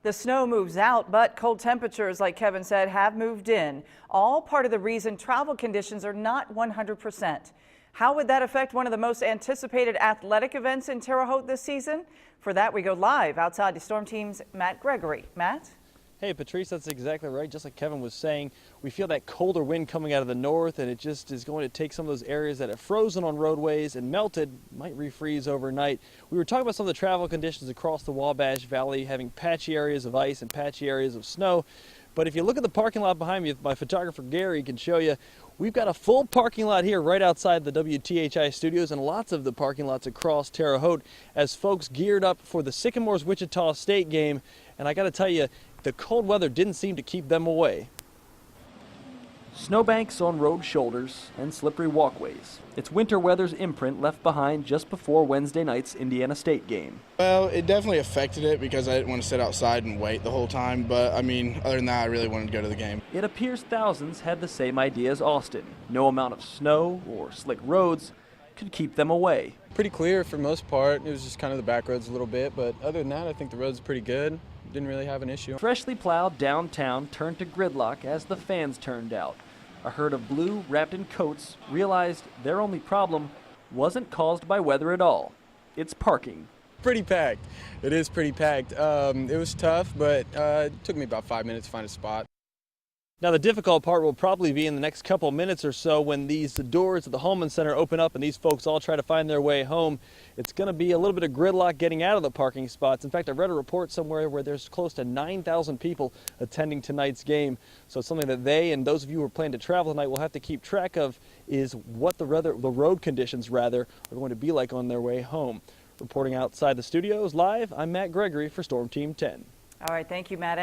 The snow moves out, but cold temperatures, like Kevin said, have moved in. All part of the reason travel conditions are not 100%. How would that affect one of the most anticipated athletic events in Terre Haute this season? For that, we go live outside the Storm Team's Matt Gregory. Matt? Hey, Patrice, that's exactly right. Just like Kevin was saying, we feel that colder wind coming out of the north, and it just is going to take some of those areas that have frozen on roadways and melted, might refreeze overnight. We were talking about some of the travel conditions across the Wabash Valley, having patchy areas of ice and patchy areas of snow. But if you look at the parking lot behind me, my photographer Gary can show you, we've got a full parking lot here right outside the WTHI studios and lots of the parking lots across Terre Haute as folks geared up for the Sycamores-Wichita State game. And I got to tell you, the cold weather didn't seem to keep them away. Snowbanks on road shoulders and slippery walkways. It's winter weather's imprint left behind just before Wednesday night's Indiana State game. Well, it definitely affected it because I didn't want to sit outside and wait the whole time. But, I mean, other than that, I really wanted to go to the game. It appears thousands had the same idea as Austin. No amount of snow or slick roads could keep them away. Pretty clear for the most part. It was just kind of the back roads a little bit. But other than that, I think the road's pretty good. Didn't really have an issue. Freshly plowed downtown turned to gridlock as the fans turned out. A herd of blue wrapped in coats realized their only problem wasn't caused by weather at all. It's parking. Pretty packed. It is pretty packed. It was tough, but it took me about 5 minutes to find a spot. Now the difficult part will probably be in the next couple minutes or so when these doors at the Holman Center open up and these folks all try to find their way home. It's going to be a little bit of gridlock getting out of the parking spots. In fact, I read a report somewhere where there's close to 9,000 people attending tonight's game. So it's something that they and those of you who are planning to travel tonight will have to keep track of is what the road conditions are going to be like on their way home. Reporting outside the studios live, I'm Matt Gregory for Storm Team 10. All right, thank you, Matt.